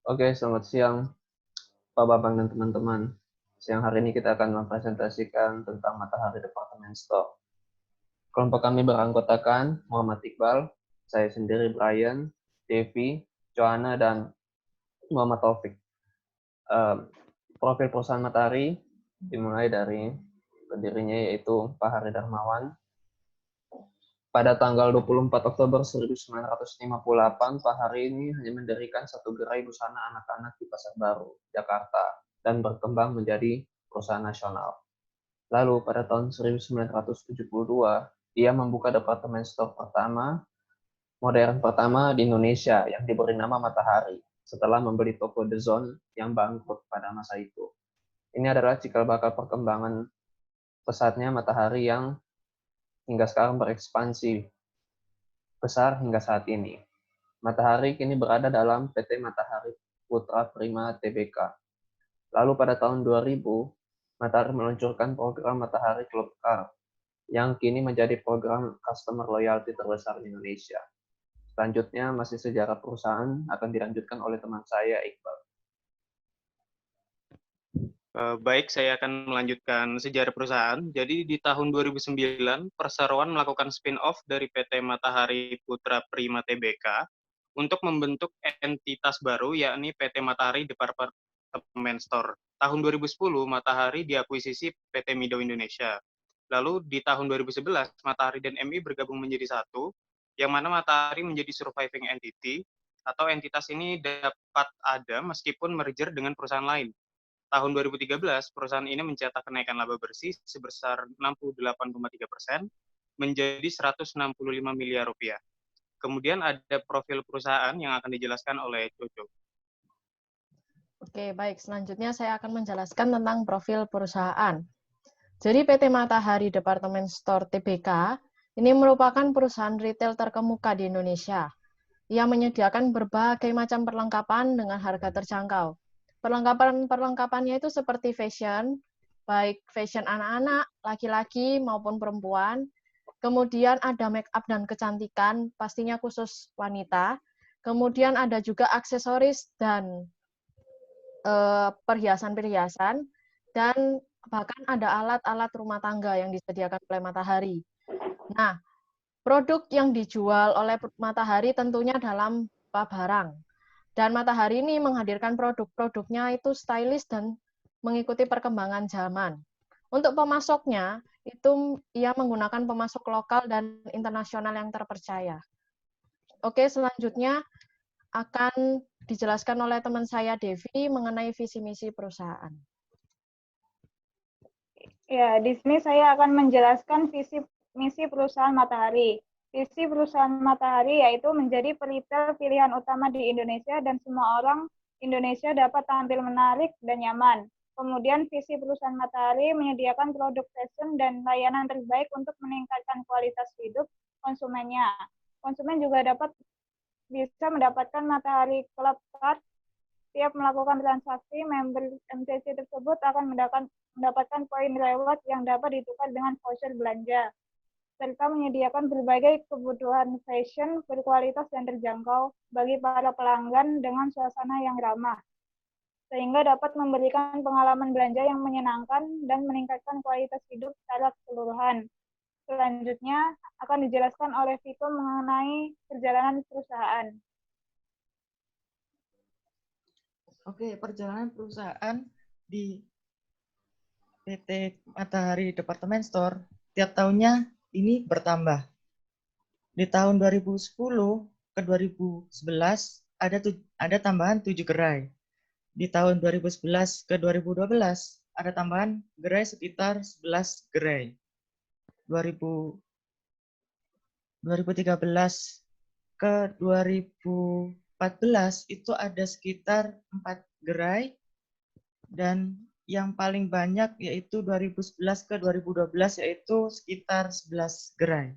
Oke, selamat siang Pak Babang dan teman-teman. Siang hari ini kita akan mempresentasikan tentang Matahari Department Store. Kelompok kami beranggotakan Muhammad Iqbal, saya sendiri Brian, Devi, Joanna, dan Muhammad Taufik. Profil perusahaan Matahari dimulai dari pendirinya yaitu Pak Hari Darmawan. Pada tanggal 24 Oktober 1958, Pak Hari ini hanya mendirikan satu gerai busana anak-anak di Pasar Baru, Jakarta, dan berkembang menjadi perusahaan nasional. Lalu pada tahun 1972, ia membuka departemen store pertama, modern pertama di Indonesia yang diberi nama Matahari, setelah membeli toko The Zone yang bangkrut pada masa itu. Ini adalah cikal bakal perkembangan pesatnya Matahari yang hingga sekarang berekspansi besar hingga saat ini. Matahari kini berada dalam PT Matahari Putra Prima Tbk. Lalu pada tahun 2000, Matahari meluncurkan program Matahari Club Card, yang kini menjadi program customer loyalty terbesar di Indonesia. Selanjutnya, masih sejarah perusahaan akan dilanjutkan oleh teman saya, Iqbal. Baik, saya akan melanjutkan sejarah perusahaan. Jadi di tahun 2009, Perseroan melakukan spin-off dari PT Matahari Putra Prima Tbk untuk membentuk entitas baru, yakni PT Matahari Department Store. Tahun 2010, Matahari diakuisisi PT Mido Indonesia. Lalu di tahun 2011, Matahari dan MI bergabung menjadi satu, yang mana Matahari menjadi surviving entity, atau entitas ini dapat ada meskipun merger dengan perusahaan lain. Tahun 2013, perusahaan ini mencetak kenaikan laba bersih sebesar 68,3% menjadi 165 miliar rupiah. Kemudian ada profil perusahaan yang akan dijelaskan oleh Coco. Oke, baik. Selanjutnya saya akan menjelaskan tentang profil perusahaan. Jadi PT Matahari Department Store Tbk ini merupakan perusahaan retail terkemuka di Indonesia. Ia menyediakan berbagai macam perlengkapan dengan harga terjangkau. Perlengkapannya itu seperti fashion, baik fashion anak-anak, laki-laki maupun perempuan. Kemudian ada make up dan kecantikan, pastinya khusus wanita. Kemudian ada juga aksesoris dan perhiasan-perhiasan, dan bahkan ada alat-alat rumah tangga yang disediakan oleh Matahari. Nah, produk yang dijual oleh Matahari tentunya dalam beberapa barang. Dan Matahari ini menghadirkan produk-produknya itu stylish dan mengikuti perkembangan zaman. Untuk pemasoknya, itu ia menggunakan pemasok lokal dan internasional yang terpercaya. Oke, selanjutnya akan dijelaskan oleh teman saya Devi mengenai visi misi perusahaan. Ya, di sini saya akan menjelaskan visi misi perusahaan Matahari. Visi perusahaan Matahari yaitu menjadi retail pilihan utama di Indonesia dan semua orang Indonesia dapat tampil menarik dan nyaman. Kemudian visi perusahaan Matahari menyediakan produk fashion dan layanan terbaik untuk meningkatkan kualitas hidup konsumennya. Konsumen juga bisa mendapatkan Matahari Club Card. Setiap melakukan transaksi, member MTC tersebut akan mendapatkan poin reward yang dapat ditukar dengan voucher belanja, serta menyediakan berbagai kebutuhan fashion berkualitas dan terjangkau bagi para pelanggan dengan suasana yang ramah, sehingga dapat memberikan pengalaman belanja yang menyenangkan dan meningkatkan kualitas hidup secara keseluruhan. Selanjutnya akan dijelaskan oleh Viko mengenai perjalanan perusahaan. Oke, perjalanan perusahaan di PT Matahari Department Store tiap tahunnya ini bertambah. Di tahun 2010 ke 2011 ada tambahan 7 gerai. Di tahun 2011 ke 2012 ada tambahan gerai sekitar 11 gerai. 2013 ke 2014 itu ada sekitar 4 gerai, dan yang paling banyak yaitu 2011 ke 2012 yaitu sekitar 11 gerai.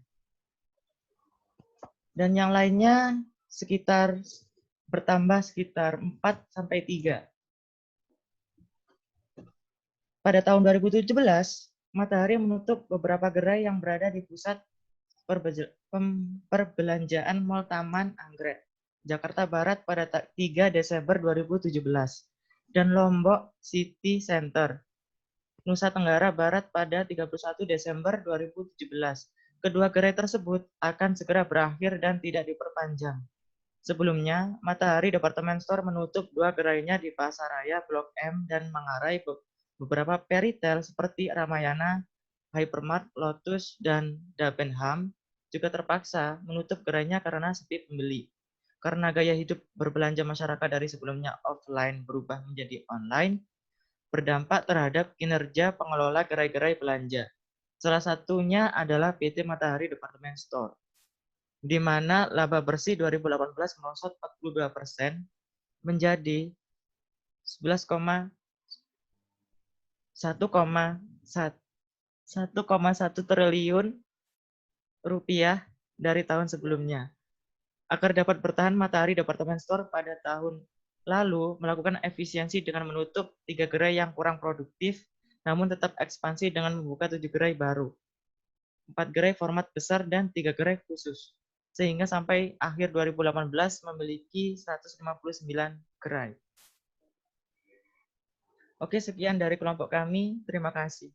Dan yang lainnya bertambah sekitar 4 sampai 3. Pada tahun 2017, Matahari menutup beberapa gerai yang berada di pusat perbelanjaan Mall Taman Anggrek. Jakarta Barat pada 3 Desember 2017, dan Lombok City Center, Nusa Tenggara Barat pada 31 Desember 2017. Kedua gerai tersebut akan segera berakhir dan tidak diperpanjang. Sebelumnya, Matahari Department Store menutup 2 gerainya di Pasaraya, Blok M, dan Manggarai. Beberapa peritel seperti Ramayana, Hypermart, Lotus, dan Debenham juga terpaksa menutup gerainya karena sepi pembeli. Karena gaya hidup berbelanja masyarakat dari sebelumnya offline berubah menjadi online, berdampak terhadap kinerja pengelola gerai-gerai belanja. Salah satunya adalah PT Matahari Department Store, di mana laba bersih 2018 merosot 42% menjadi 1,1 triliun rupiah dari tahun sebelumnya. Agar dapat bertahan, Matahari Department Store pada tahun lalu melakukan efisiensi dengan menutup 3 gerai yang kurang produktif, namun tetap ekspansi dengan membuka 7 gerai baru, 4 gerai format besar, dan 3 gerai khusus, sehingga sampai akhir 2018 memiliki 159 gerai. Oke, sekian dari kelompok kami. Terima kasih.